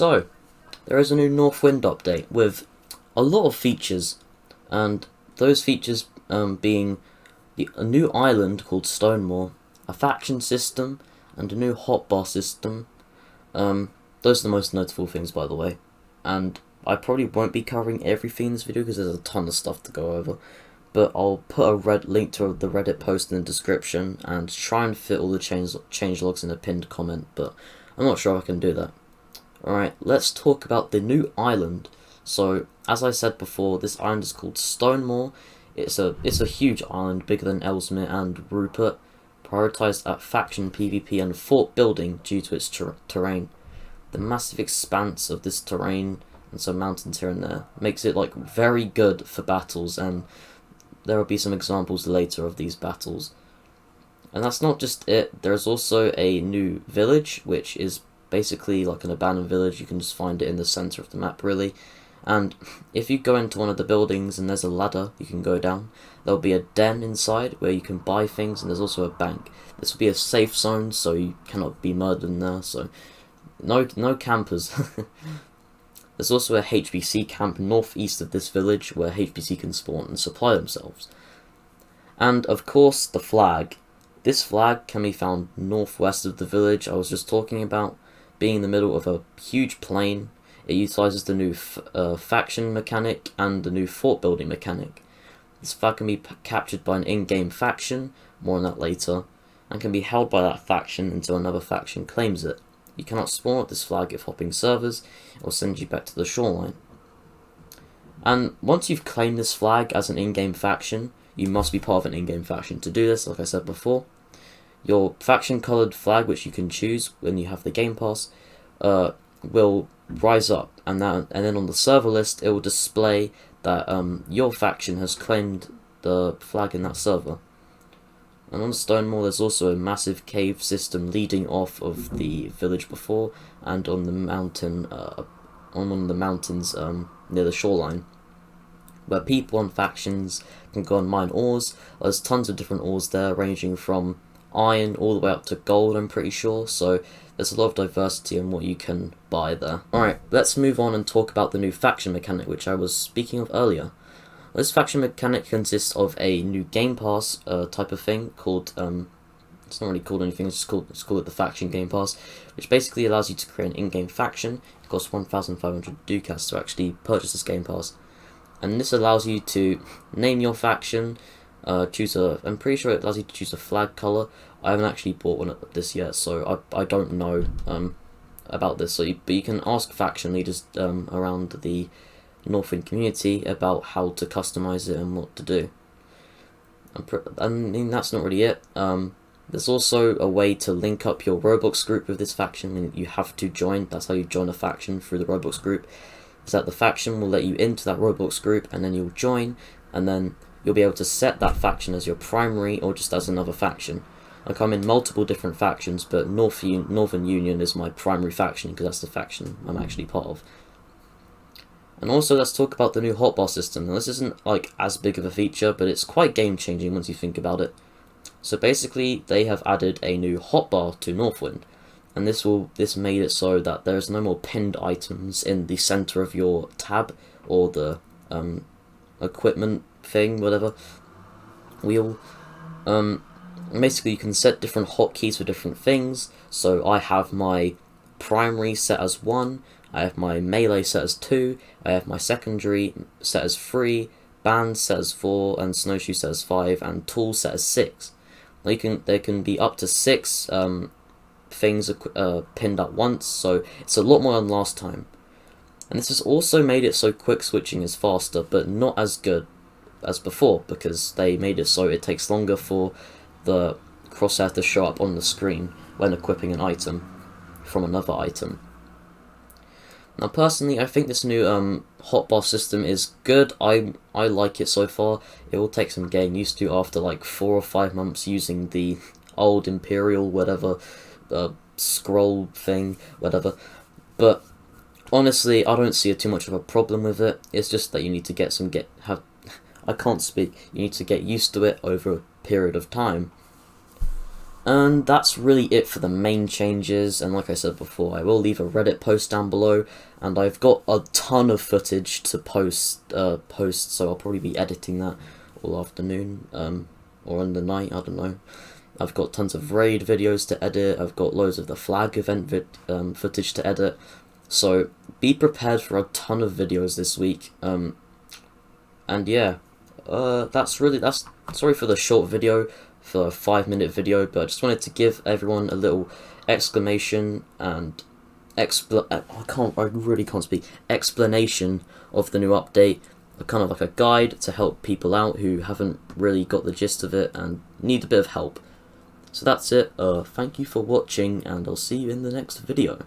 So, there is a new Northwind update with a lot of features, and those features being a new island called Stonemore, a faction system, and a new hotbar system. Those are the most notable things, by the way, and I probably won't be covering everything in this video because there's a ton of stuff to go over, but I'll put a link to the Reddit post in the description and try and fit all the change logs in a pinned comment, but I'm not sure I can do that. Alright, let's talk about the new island. So, as I said before, this island is called Stonemore. It's a huge island, bigger than Ellesmere and Rupert, prioritised at faction PvP and fort building due to its terrain. The massive expanse of this terrain and some mountains here and there makes it like very good for battles, and there will be some examples later of these battles. And that's not just it, there's also a new village, which is basically like an abandoned village. You can just find it in the center of the map, really. And if you go into one of the buildings and there's a ladder you can go down, there'll be a den inside where you can buy things, and there's also a bank. This will be a safe zone, so you cannot be murdered in there, so no campers. There's also a HBC camp northeast of this village where HBC can spawn and supply themselves. And of course the flag. This flag can be found northwest of the village I was just talking about, being in the middle of a huge plain. It utilises the new faction mechanic and the new fort building mechanic. This flag can be captured by an in-game faction, more on that later, and can be held by that faction until another faction claims it. You cannot spawn with this flag if hopping servers, it will send you back to the shoreline. And once you've claimed this flag as an in-game faction, you must be part of an in-game faction to do this, like I said before. Your faction coloured flag, which you can choose when you have the game pass, will rise up, and then on the server list it will display that your faction has claimed the flag in that server. And on Stonemore there's also a massive cave system leading off of the village before, and on the mountain, on one of the mountains near the shoreline, where people and factions can go and mine ores. There's tons of different ores there, ranging from iron all the way up to gold, I'm pretty sure, so there's a lot of diversity in what you can buy there. Alright, let's move on and talk about the new faction mechanic, which I was speaking of earlier. This faction mechanic consists of a new game pass type of thing called, it's not really called anything, let's call it the faction game pass, which basically allows you to create an in-game faction. It costs 1,500 ducats to actually purchase this game pass, and this allows you to name your faction, I'm pretty sure it allows you to choose a flag colour. I haven't actually bought one of this yet, so I don't know about this. But you can ask faction leaders around the Northwind community about how to customize it and what to do. I mean, that's not really it. There's also a way to link up your Roblox group with this faction, and you have to join. That's how you join a faction, through the Roblox group. Is that the faction will let you into that Roblox group, and then you'll join, and then you'll be able to set that faction as your primary or just as another faction. Like, I'm in multiple different factions, but Northern Union is my primary faction because that's the faction I'm actually part of. And also, let's talk about the new hotbar system. Now, this isn't like as big of a feature, but it's quite game changing once you think about it. So basically, they have added a new hotbar to Northwind, and this made it so that there's no more pinned items in the center of your tab or the equipment thing, whatever, wheel. Basically you can set different hotkeys for different things. So I have my primary set as 1, I have my melee set as 2, I have my secondary set as 3, band set as 4, and snowshoe set as 5, and tool set as 6. There can be up to 6 things pinned at once, so it's a lot more than last time. And this has also made it so quick switching is faster, but not as good as before, because they made it so it takes longer for the crosshair to show up on the screen when equipping an item from another item. Now personally, I think this new hotbar system is good. I like it so far. It will take some getting used to after like 4 or 5 months using the old Imperial whatever scroll thing, whatever, but honestly I don't see too much of a problem with it. It's just that you need to I can't speak. You need to get used to it over a period of time. And that's really it for the main changes, and like I said before, I will leave a Reddit post down below, and I've got a ton of footage to post, so I'll probably be editing that all afternoon, or in the night, I don't know. I've got tons of raid videos to edit, I've got loads of the flag event footage to edit, so be prepared for a ton of videos this week, and yeah, that's sorry for the short video, for a 5-minute video, but I just wanted to give everyone a little explanation and explanation of the new update, kind of like a guide to help people out who haven't really got the gist of it and need a bit of help. So that's it, thank you for watching, and I'll see you in the next video.